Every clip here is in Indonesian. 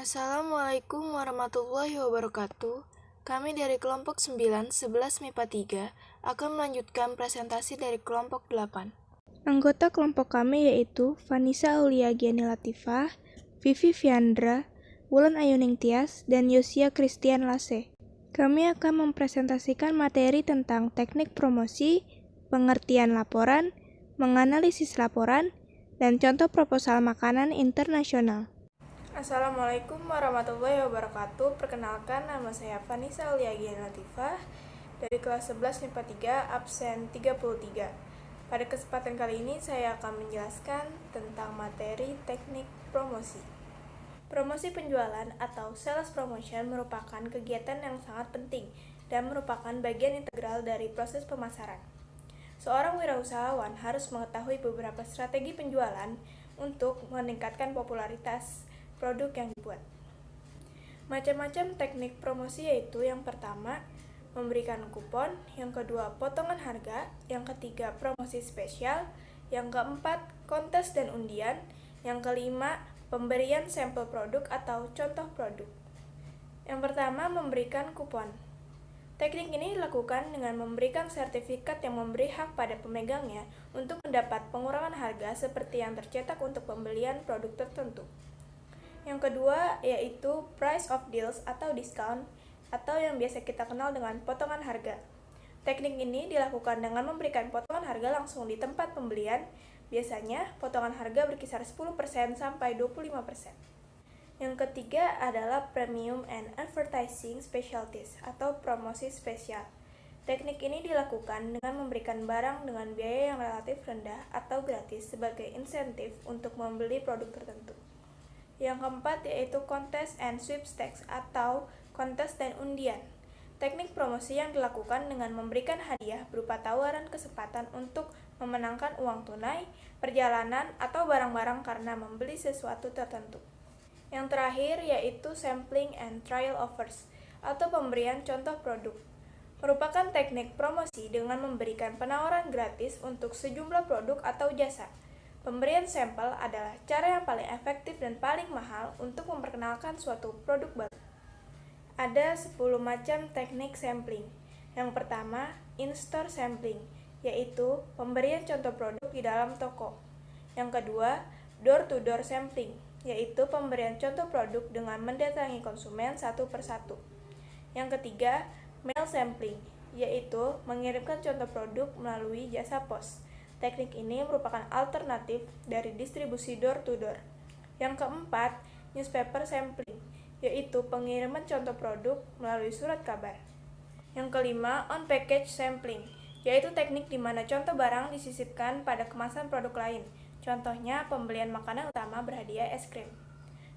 Assalamualaikum warahmatullahi wabarakatuh. Kami dari kelompok 9, 11 MIPA 3 akan melanjutkan presentasi dari kelompok 8. Anggota kelompok kami yaitu Vanessa Aulia Giani Latifah, Vivi Fiandra, Wulan Ayuning Tias, dan Yosia Christian Lase. Kami akan mempresentasikan materi tentang teknik promosi, pengertian laporan, menganalisis laporan, dan contoh proposal makanan internasional. Assalamualaikum warahmatullahi wabarakatuh. Perkenalkan, nama saya Vanessa Aulia Giani Latifah dari kelas 11 MIPA 3 absen 33. Pada kesempatan kali ini saya akan menjelaskan tentang materi teknik promosi. Promosi penjualan atau sales promotion merupakan kegiatan yang sangat penting dan merupakan bagian integral dari proses pemasaran. Seorang wirausahawan harus mengetahui beberapa strategi penjualan untuk meningkatkan popularitas produk yang dibuat. Macam-macam teknik promosi yaitu yang pertama, memberikan kupon, yang kedua, potongan harga, yang ketiga, promosi spesial, yang keempat, kontes dan undian, yang kelima, pemberian sampel produk atau contoh produk. Yang pertama, memberikan kupon. Teknik ini dilakukan dengan memberikan sertifikat yang memberi hak pada pemegangnya untuk mendapat pengurangan harga seperti yang tercetak untuk pembelian produk tertentu. Yang kedua yaitu price of deals atau diskon atau yang biasa kita kenal dengan potongan harga. Teknik ini dilakukan dengan memberikan potongan harga langsung di tempat pembelian. Biasanya potongan harga berkisar 10% sampai 25%. Yang ketiga adalah premium and advertising specialties atau promosi spesial. Teknik ini dilakukan dengan memberikan barang dengan biaya yang relatif rendah atau gratis sebagai insentif untuk membeli produk tertentu. Yang keempat yaitu contest and sweepstakes atau kontes dan undian. Teknik promosi yang dilakukan dengan memberikan hadiah berupa tawaran kesempatan untuk memenangkan uang tunai, perjalanan, atau barang-barang karena membeli sesuatu tertentu. Yang terakhir yaitu sampling and trial offers atau pemberian contoh produk. Merupakan teknik promosi dengan memberikan penawaran gratis untuk sejumlah produk atau jasa. Pemberian sampel adalah cara yang paling efektif dan paling mahal untuk memperkenalkan suatu produk baru. Ada 10 macam teknik sampling. Yang pertama, in-store sampling, yaitu pemberian contoh produk di dalam toko. Yang kedua, door-to-door sampling, yaitu pemberian contoh produk dengan mendatangi konsumen satu persatu. Yang ketiga, mail sampling, yaitu mengirimkan contoh produk melalui jasa pos. Teknik ini merupakan alternatif dari distribusi door-to-door. Yang keempat, newspaper sampling, yaitu pengiriman contoh produk melalui surat kabar. Yang kelima, on-package sampling, yaitu teknik di mana contoh barang disisipkan pada kemasan produk lain. Contohnya, pembelian makanan utama berhadiah es krim.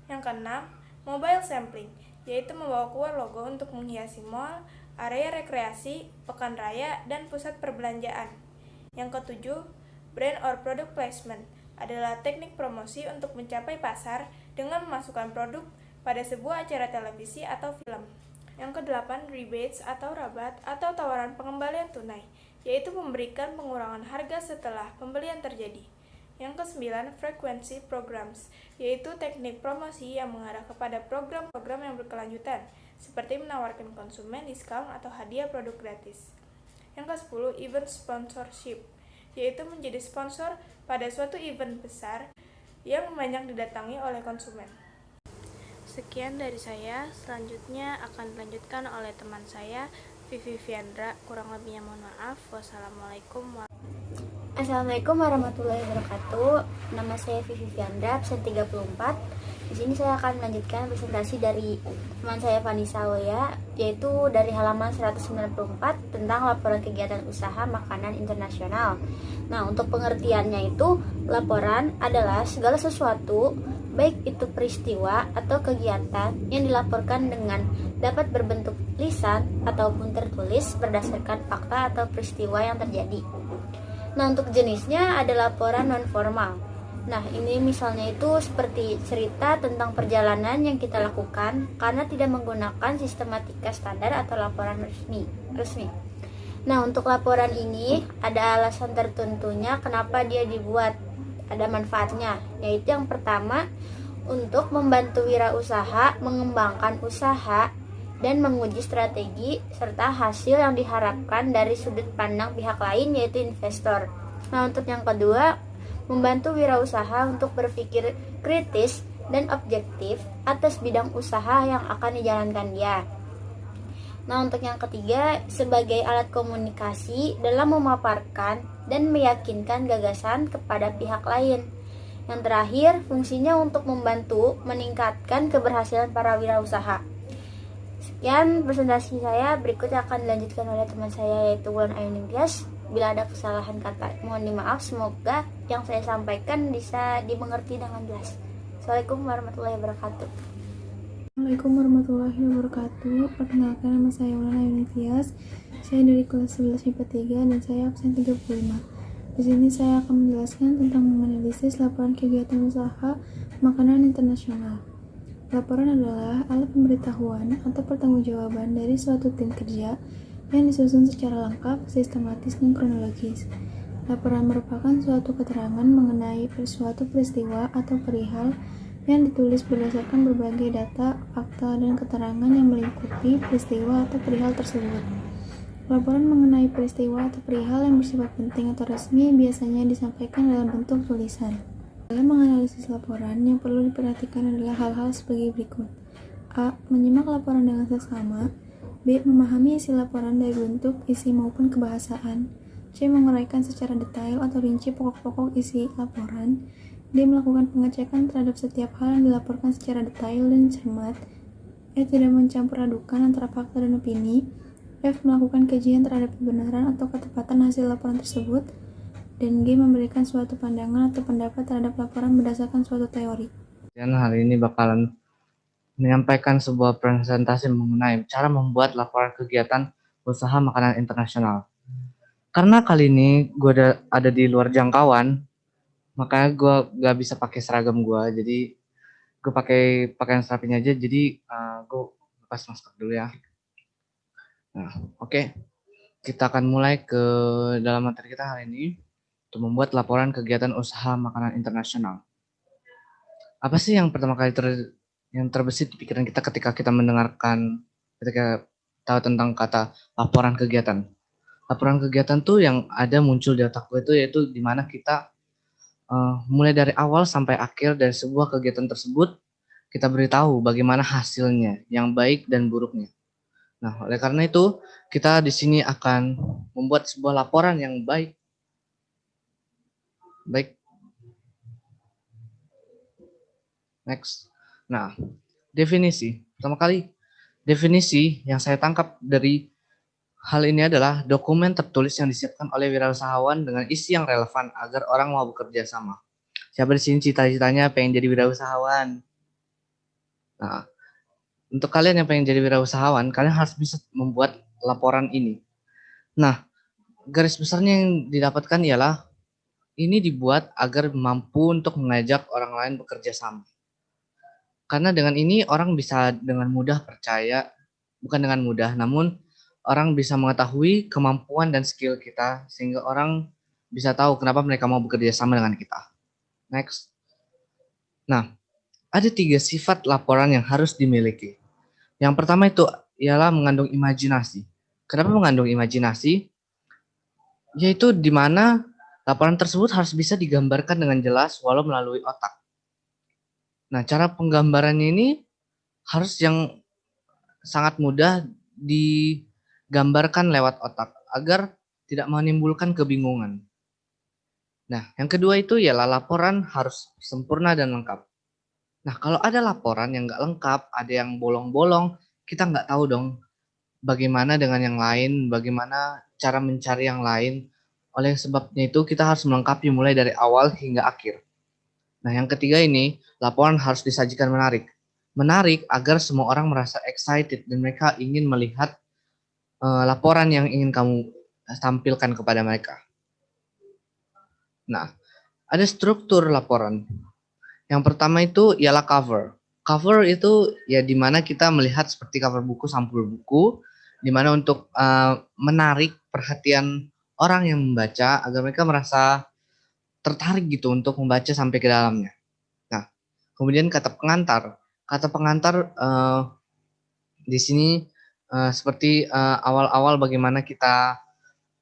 Yang keenam, mobile sampling, yaitu membawa keluar logo untuk menghiasi mall, area rekreasi, pekan raya, dan pusat perbelanjaan. Yang ketujuh, brand or product placement adalah teknik promosi untuk mencapai pasar dengan memasukkan produk pada sebuah acara televisi atau film. Yang kedelapan, rebates atau rabat atau tawaran pengembalian tunai, yaitu memberikan pengurangan harga setelah pembelian terjadi. Yang kesembilan, frequency programs, yaitu teknik promosi yang mengarah kepada program-program yang berkelanjutan, seperti menawarkan konsumen diskon atau hadiah produk gratis. Yang ke-10, event sponsorship, yaitu menjadi sponsor pada suatu event besar yang banyak didatangi oleh konsumen. Sekian dari saya, selanjutnya akan dilanjutkan oleh teman saya, Vivi Fiandra. Kurang lebihnya mohon maaf. Wassalamualaikum Assalamualaikum warahmatullahi wabarakatuh. Nama saya Vivi Fiandra, absen 34. Di sini saya akan melanjutkan presentasi dari teman saya Vanessa Aulia, yaitu dari halaman 194 tentang laporan kegiatan usaha makanan internasional. Nah, untuk pengertiannya itu, laporan adalah segala sesuatu, baik itu peristiwa atau kegiatan yang dilaporkan dengan dapat berbentuk lisan ataupun tertulis berdasarkan fakta atau peristiwa yang terjadi. Nah, untuk jenisnya ada laporan non-formal. Nah, ini misalnya itu seperti cerita tentang perjalanan yang kita lakukan karena tidak menggunakan sistematika standar atau laporan resmi. Nah, untuk laporan ini ada alasan tertentunya kenapa dia dibuat. Ada manfaatnya, yaitu yang pertama untuk membantu wirausaha mengembangkan usaha dan menguji strategi serta hasil yang diharapkan dari sudut pandang pihak lain yaitu investor. Nah, untuk yang kedua, membantu wirausaha untuk berpikir kritis dan objektif atas bidang usaha yang akan dijalankan dia. Nah, untuk yang ketiga, sebagai alat komunikasi dalam memaparkan dan meyakinkan gagasan kepada pihak lain. Yang terakhir, fungsinya untuk membantu meningkatkan keberhasilan para wirausaha. Sekian presentasi saya, berikutnya akan dilanjutkan oleh teman saya yaitu Wulan Ayuning Tias. Bila ada kesalahan kata, mohon dimaaf, semoga yang saya sampaikan bisa dimengerti dengan jelas. Assalamualaikum warahmatullahi wabarakatuh. Assalamualaikum warahmatullahi wabarakatuh. Perkenalkan, nama saya Wulan Ayuning Tias. Saya dari kelas 11 MIPA 3 dan saya absen 35. Di sini saya akan menjelaskan tentang menganalisis laporan kegiatan usaha makanan internasional. Laporan adalah alat pemberitahuan atau pertanggungjawaban dari suatu tim kerja yang disusun secara lengkap, sistematis, dan kronologis. Laporan merupakan suatu keterangan mengenai suatu peristiwa atau perihal yang ditulis berdasarkan berbagai data, fakta, dan keterangan yang melingkupi peristiwa atau perihal tersebut. Laporan mengenai peristiwa atau perihal yang bersifat penting atau resmi biasanya disampaikan dalam bentuk tulisan. Dalam menganalisis laporan, yang perlu diperhatikan adalah hal-hal sebagai berikut. A. Menyimak laporan dengan seksama. B. Memahami isi laporan dari bentuk, isi maupun kebahasaan. C. Menguraikan secara detail atau rinci pokok-pokok isi laporan. D. Melakukan pengecekan terhadap setiap hal yang dilaporkan secara detail dan cermat. E. Tidak mencampur adukan antara fakta dan opini. F. Melakukan kajian terhadap kebenaran atau ketepatan hasil laporan tersebut. Dan G. Memberikan suatu pandangan atau pendapat terhadap laporan berdasarkan suatu teori. Dan hari ini bakalan menyampaikan sebuah presentasi mengenai cara membuat laporan kegiatan usaha makanan internasional. Karena kali ini gue ada di luar jangkauan, makanya gue gak bisa pakai seragam gue, jadi gue pakai pakaian serapinya aja. Jadi gue lepas masker dulu ya. Nah, oke. Kita akan mulai ke dalam materi kita hari ini untuk membuat laporan kegiatan usaha makanan internasional. Apa sih yang pertama kali yang terbesit di pikiran kita ketika kita ketika tahu tentang kata laporan kegiatan? Laporan kegiatan tuh yang ada muncul di otak gue itu yaitu di mana kita mulai dari awal sampai akhir dari sebuah kegiatan tersebut kita beritahu bagaimana hasilnya, yang baik dan buruknya. Nah, oleh karena itu kita di sini akan membuat sebuah laporan yang baik. Next. Nah, definisi. Pertama kali, definisi yang saya tangkap dari hal ini adalah dokumen tertulis yang disiapkan oleh wirausahawan dengan isi yang relevan agar orang mau bekerja sama. Siapa di sini cita-citanya pengen jadi wirausahawan? Nah, untuk kalian yang pengen jadi wirausahawan, kalian harus bisa membuat laporan ini. Nah, garis besarnya yang didapatkan ialah ini dibuat agar mampu untuk mengajak orang lain bekerja sama. Karena dengan ini orang bisa dengan mudah percaya, bukan dengan mudah, namun orang bisa mengetahui kemampuan dan skill kita sehingga orang bisa tahu kenapa mereka mau bekerja sama dengan kita. Next. Nah, ada 3 sifat laporan yang harus dimiliki. Yang pertama itu ialah mengandung imajinasi. Kenapa mengandung imajinasi? Yaitu di mana laporan tersebut harus bisa digambarkan dengan jelas walau melalui otak. Nah, cara penggambarannya ini harus yang sangat mudah digambarkan lewat otak agar tidak menimbulkan kebingungan. Nah, yang kedua itu ialah laporan harus sempurna dan lengkap. Nah, kalau ada laporan yang nggak lengkap, ada yang bolong-bolong, kita nggak tahu dong bagaimana dengan yang lain, bagaimana cara mencari yang lain. Oleh sebabnya itu kita harus melengkapi mulai dari awal hingga akhir. Nah, yang ketiga ini, laporan harus disajikan menarik. Menarik agar semua orang merasa excited dan mereka ingin melihat laporan yang ingin kamu tampilkan kepada mereka. Nah, ada struktur laporan. Yang pertama itu ialah cover. Cover itu ya dimana kita melihat seperti cover buku, sampul buku, dimana untuk menarik perhatian orang yang membaca agar mereka merasa tertarik gitu untuk membaca sampai ke dalamnya. Nah, Kemudian kata pengantar. Kata pengantar di sini seperti awal-awal bagaimana kita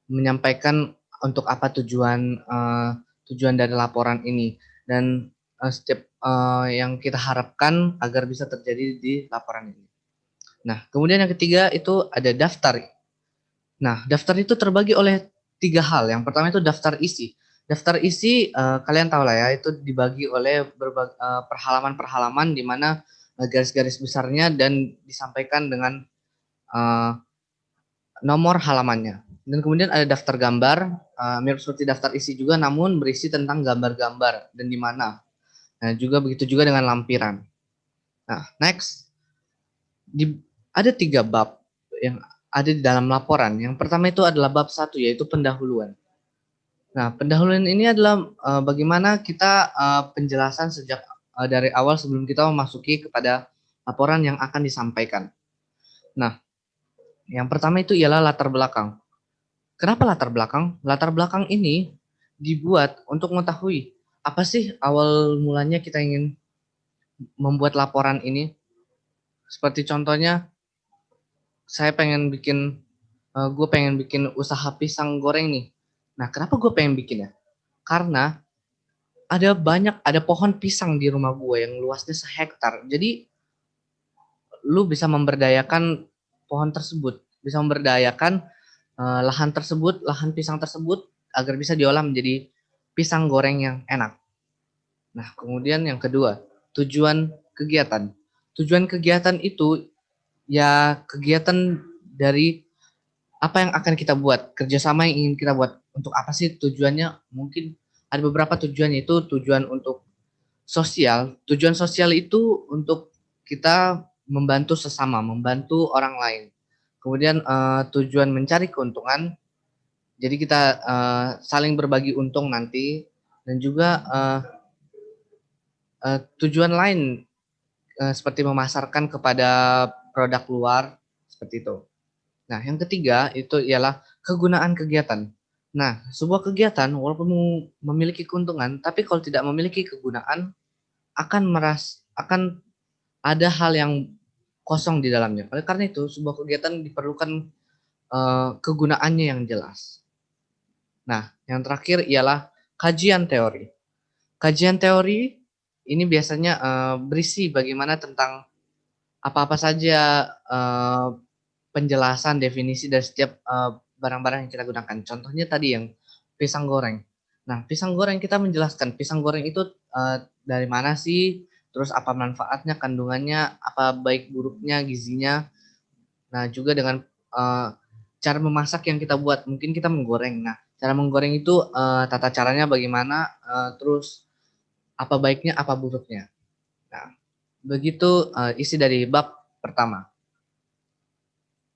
menyampaikan untuk apa tujuan dari laporan ini dan setiap yang kita harapkan agar bisa terjadi di laporan ini. Nah, kemudian yang ketiga itu ada daftar. Nah, daftar itu terbagi oleh 3 hal. Yang pertama itu daftar isi. Daftar isi kalian tahu lah ya, itu dibagi oleh perhalaman-perhalaman di mana garis-garis besarnya dan disampaikan dengan nomor halamannya. Dan kemudian ada daftar gambar, mirip seperti daftar isi juga, namun berisi tentang gambar-gambar dan di mana. Nah, juga begitu juga dengan lampiran. Nah, next, ada 3 bab yang ada di dalam laporan. Yang pertama itu adalah bab 1, yaitu pendahuluan. Nah, pendahuluan ini adalah bagaimana kita penjelasan sejak dari awal sebelum kita memasuki kepada laporan yang akan disampaikan. Nah, yang pertama itu ialah latar belakang. Kenapa latar belakang? Latar belakang ini dibuat untuk mengetahui apa sih awal mulanya kita ingin membuat laporan ini. Seperti contohnya, gue pengen bikin usaha pisang goreng nih. Nah, kenapa gue pengen bikin ya? Karena ada pohon pisang di rumah gue yang luasnya sehektar. Jadi, lu bisa memberdayakan pohon tersebut, bisa memberdayakan lahan pisang tersebut agar bisa diolah menjadi pisang goreng yang enak. Nah, kemudian yang kedua, tujuan kegiatan. Tujuan kegiatan itu ya kegiatan dari apa yang akan kita buat, kerjasama yang ingin kita buat. Untuk apa sih tujuannya? Mungkin ada beberapa tujuan, yaitu tujuan untuk sosial. Tujuan sosial itu untuk kita membantu sesama, membantu orang lain. Kemudian tujuan mencari keuntungan, jadi kita saling berbagi untung nanti. Dan juga tujuan lain seperti memasarkan kepada produk luar, seperti itu. Nah, yang ketiga itu ialah kegunaan kegiatan. Nah, sebuah kegiatan walaupun memiliki keuntungan, tapi kalau tidak memiliki kegunaan akan ada hal yang kosong di dalamnya. Oleh karena itu, sebuah kegiatan diperlukan kegunaannya yang jelas. Nah, yang terakhir ialah kajian teori. Kajian teori ini biasanya berisi bagaimana tentang apa-apa saja penjelasan definisi dari setiap barang-barang yang kita gunakan. Contohnya tadi yang pisang goreng. Nah, pisang goreng kita menjelaskan pisang goreng itu dari mana sih, terus apa manfaatnya, kandungannya, apa baik buruknya, gizinya. Nah, juga dengan cara memasak yang kita buat, mungkin kita menggoreng. Nah, cara menggoreng itu tata caranya bagaimana, terus apa baiknya, apa buruknya. Nah, begitu isi dari bab pertama.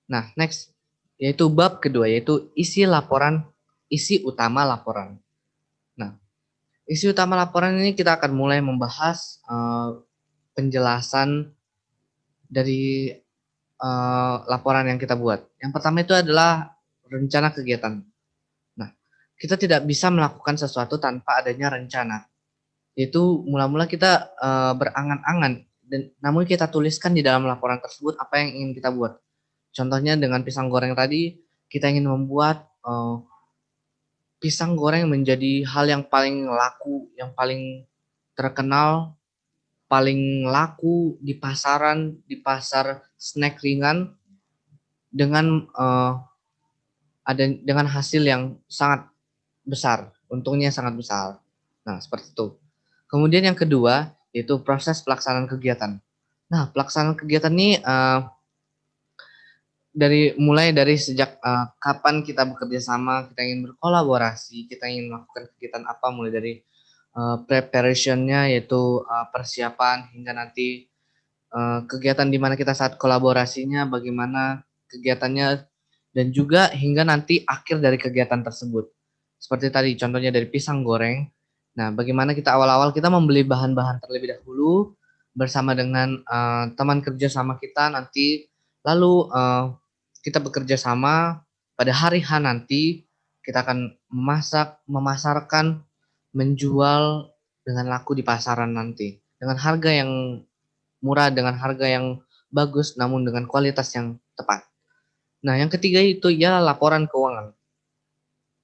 Nah, next, yaitu bab kedua, yaitu isi utama laporan. Nah, isi utama laporan ini kita akan mulai membahas penjelasan dari laporan yang kita buat. Yang pertama itu adalah rencana kegiatan. Nah, kita tidak bisa melakukan sesuatu tanpa adanya rencana. Yaitu mula-mula kita berangan-angan, dan namun kita tuliskan di dalam laporan tersebut apa yang ingin kita buat. Contohnya dengan pisang goreng tadi, kita ingin membuat pisang goreng menjadi hal yang paling laku, yang paling terkenal, paling laku di pasaran, di pasar snack ringan dengan dengan hasil yang sangat besar, untungnya sangat besar. Nah, seperti itu. Kemudian yang kedua, yaitu proses pelaksanaan kegiatan. Nah, pelaksanaan kegiatan ini mulai dari sejak kapan kita bekerja sama, kita ingin berkolaborasi, kita ingin melakukan kegiatan apa, mulai dari preparation-nya, yaitu persiapan, hingga nanti kegiatan di mana kita saat kolaborasinya, bagaimana kegiatannya, dan juga hingga nanti akhir dari kegiatan tersebut. Seperti tadi contohnya dari pisang goreng. Nah, bagaimana kita awal-awal kita membeli bahan-bahan terlebih dahulu bersama dengan teman kerja sama kita nanti, lalu kita bekerja sama pada hari H nanti, kita akan memasarkan, menjual dengan laku di pasaran nanti. dengan harga yang murah, dengan harga yang bagus, namun dengan kualitas yang tepat. Nah, yang ketiga itu ya laporan keuangan.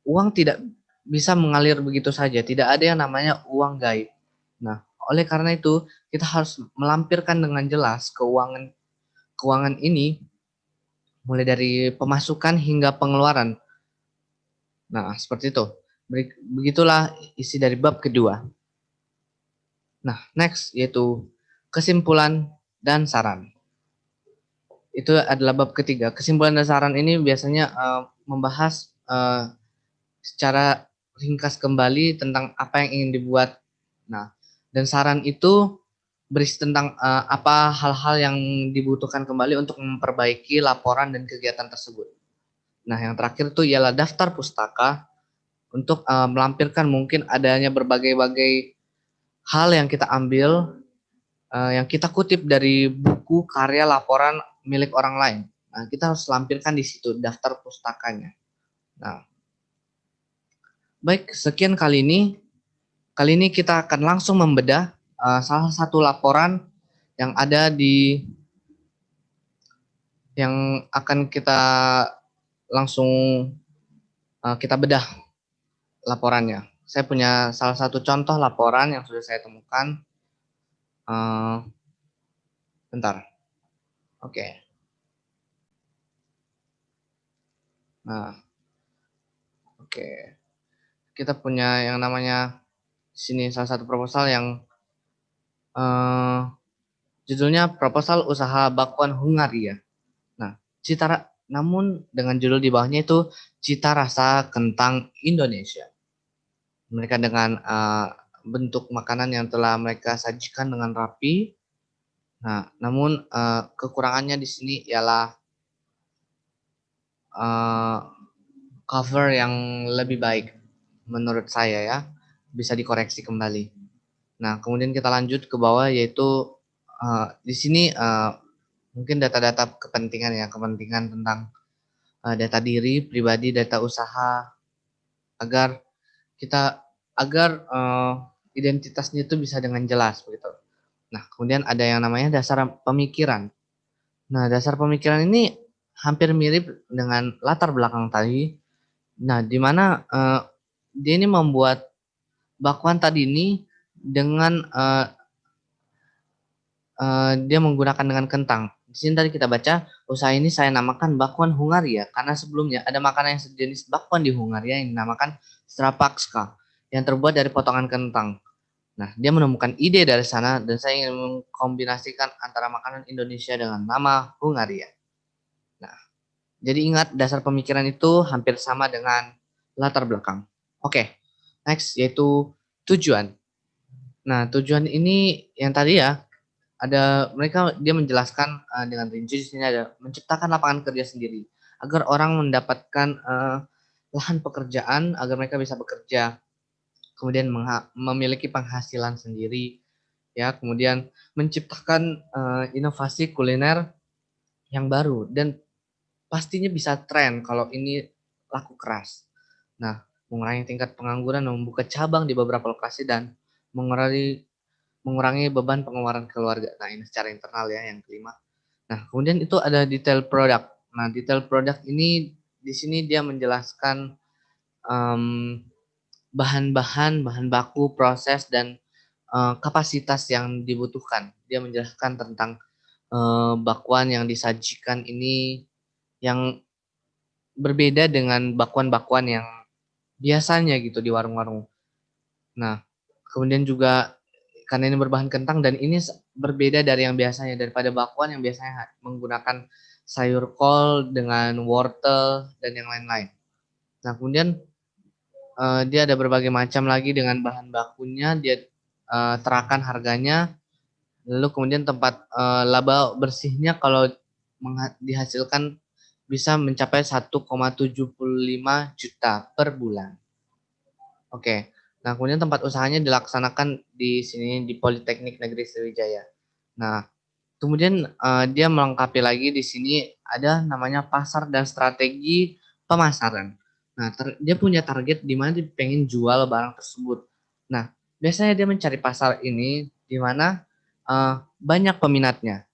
Uang tidak bisa mengalir begitu saja, tidak ada yang namanya uang gaib. Nah, oleh karena itu kita harus melampirkan dengan jelas keuangan ini mulai dari pemasukan hingga pengeluaran. Nah, seperti itu. Begitulah isi dari bab kedua. Nah, next yaitu kesimpulan dan saran. Itu adalah bab ketiga. Kesimpulan dan saran ini biasanya membahas secara ringkas kembali tentang apa yang ingin dibuat. Nah, dan saran itu berisi tentang apa hal-hal yang dibutuhkan kembali untuk memperbaiki laporan dan kegiatan tersebut. Nah, yang terakhir itu ialah daftar pustaka untuk melampirkan mungkin adanya berbagai-bagai hal yang kita ambil, yang kita kutip dari buku, karya, laporan milik orang lain. Nah, kita harus lampirkan di situ daftar pustakanya. Nah, baik, sekian kali ini. Kali ini kita akan langsung membedah salah satu laporan yang ada yang akan kita langsung kita bedah laporannya. Saya punya salah satu contoh laporan yang sudah saya temukan. Bentar. Oke. Nah, oke. Kita punya yang namanya sini salah satu proposal yang judulnya proposal usaha bakwan Hungaria. Nah, namun dengan judul di bawahnya itu cita rasa kentang Indonesia. Mereka dengan bentuk makanan yang telah mereka sajikan dengan rapi. Nah, namun kekurangannya di sini ialah cover yang lebih baik menurut saya ya, bisa dikoreksi kembali. Nah, kemudian kita lanjut ke bawah yaitu di sini mungkin data-data kepentingan ya, kepentingan tentang data diri, pribadi, data usaha agar identitasnya itu bisa dengan jelas begitu. Nah, kemudian ada yang namanya dasar pemikiran. Nah, dasar pemikiran ini hampir mirip dengan latar belakang tadi. Nah, di mana dia ini membuat bakwan tadi ini dengan dia menggunakan dengan kentang. Di sini tadi kita baca, usaha ini saya namakan bakwan Hungaria karena sebelumnya ada makanan yang sejenis bakwan di Hungaria yang dinamakan strapakska yang terbuat dari potongan kentang. Nah, dia menemukan ide dari sana dan saya ingin mengkombinasikan antara makanan Indonesia dengan nama Hungaria. Nah, jadi ingat dasar pemikiran itu hampir sama dengan latar belakang. Oke, next yaitu tujuan. Nah, tujuan ini yang tadi ya, dia menjelaskan dengan rinci di sini ada menciptakan lapangan kerja sendiri agar orang mendapatkan lahan pekerjaan agar mereka bisa bekerja, kemudian memiliki penghasilan sendiri ya, kemudian menciptakan inovasi kuliner yang baru dan pastinya bisa tren kalau ini laku keras. Nah, mengurangi tingkat pengangguran, membuka cabang di beberapa lokasi dan mengurangi beban pengeluaran keluarga. Nah, ini secara internal ya yang kelima. Nah, kemudian itu ada detail produk. Nah, detail produk ini di sini dia menjelaskan bahan baku, proses dan kapasitas yang dibutuhkan. Dia menjelaskan tentang bakwan yang disajikan ini yang berbeda dengan bakwan-bakwan yang biasanya gitu di warung-warung. Nah, kemudian juga karena ini berbahan kentang dan ini berbeda dari yang biasanya, daripada bakwan yang biasanya menggunakan sayur kol dengan wortel dan yang lain-lain. Nah, kemudian dia ada berbagai macam lagi dengan bahan bakunya, dia terakan harganya, lalu kemudian tempat laba bersihnya kalau dihasilkan bisa mencapai 1,75 juta per bulan. Oke. Nah, kemudian tempat usahanya dilaksanakan di sini di Politeknik Negeri Sriwijaya. Nah, kemudian dia melengkapi lagi di sini ada namanya pasar dan strategi pemasaran. Nah, dia punya target di mana dia pengen jual barang tersebut. Nah, biasanya dia mencari pasar ini di mana banyak peminatnya.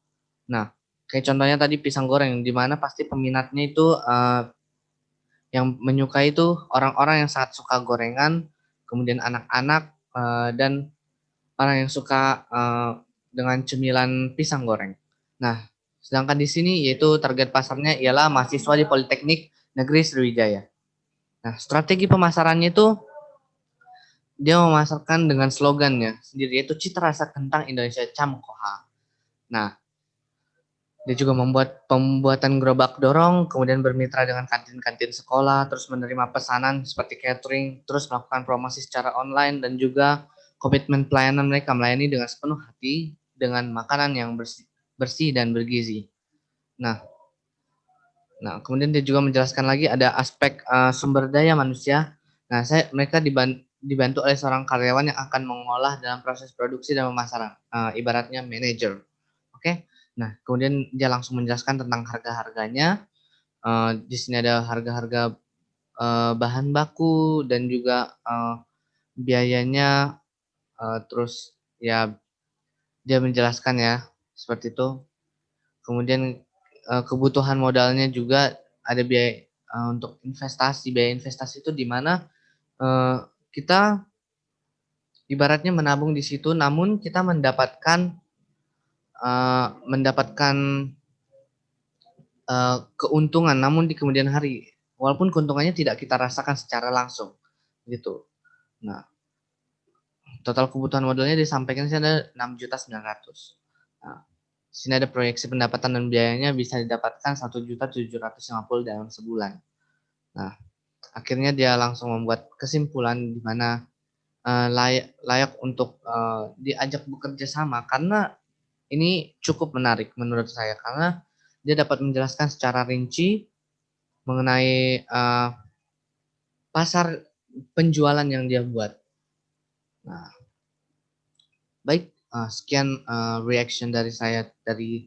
Nah, kayak contohnya tadi pisang goreng, di mana pasti peminatnya itu yang menyukai itu orang-orang yang sangat suka gorengan, kemudian anak-anak dan orang yang suka dengan cemilan pisang goreng. Nah, sedangkan di sini yaitu target pasarnya ialah mahasiswa di Politeknik Negeri Sriwijaya. Nah, strategi pemasarannya itu dia memasarkan dengan slogannya sendiri yaitu cita rasa kentang Indonesia Camkoha. Nah, dia juga membuat pembuatan gerobak dorong, kemudian bermitra dengan kantin-kantin sekolah, terus menerima pesanan seperti catering, terus melakukan promosi secara online dan juga komitmen pelayanan mereka melayani dengan sepenuh hati dengan makanan yang bersih dan bergizi. Nah, kemudian dia juga menjelaskan lagi ada aspek sumber daya manusia. Nah, mereka dibantu oleh seorang karyawan yang akan mengolah dalam proses produksi dan pemasaran, ibaratnya manajer. Oke. Nah, kemudian dia langsung menjelaskan tentang harga-harganya. Di sini ada harga-harga bahan baku dan juga biayanya. Terus ya dia menjelaskan ya seperti itu. Kemudian kebutuhan modalnya juga ada biaya untuk investasi. Biaya investasi itu di mana kita ibaratnya menabung di situ, namun kita mendapatkan keuntungan namun di kemudian hari, walaupun keuntungannya tidak kita rasakan secara langsung gitu. Nah, total kebutuhan modalnya disampaikan sini ada 6.900.000. Nah, sini ada proyeksi pendapatan dan biayanya bisa didapatkan 1.750.000 dalam sebulan. Nah, akhirnya dia langsung membuat kesimpulan di mana layak untuk diajak bekerja sama karena ini cukup menarik menurut saya karena dia dapat menjelaskan secara rinci mengenai pasar penjualan yang dia buat. Nah, baik, sekian reaction dari saya dari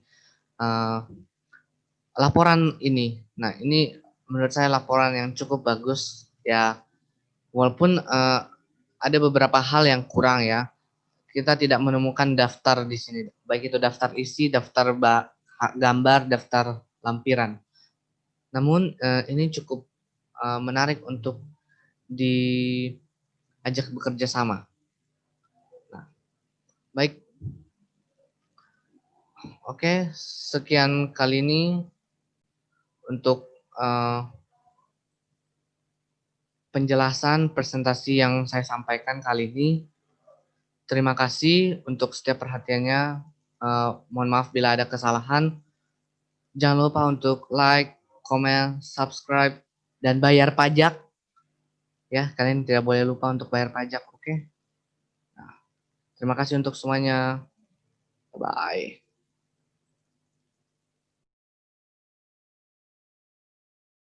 laporan ini. Nah, ini menurut saya laporan yang cukup bagus ya, walaupun ada beberapa hal yang kurang ya. Kita tidak menemukan daftar di sini, baik itu daftar isi, daftar gambar, daftar lampiran. Namun ini cukup menarik untuk diajak bekerja sama. Nah, baik, oke, sekian kali ini untuk penjelasan presentasi yang saya sampaikan kali ini. Terima kasih untuk setiap perhatiannya. Mohon maaf bila ada kesalahan. Jangan lupa untuk like, komen, subscribe, dan bayar pajak. Ya, kalian tidak boleh lupa untuk bayar pajak, oke? Nah, terima kasih untuk semuanya. Bye.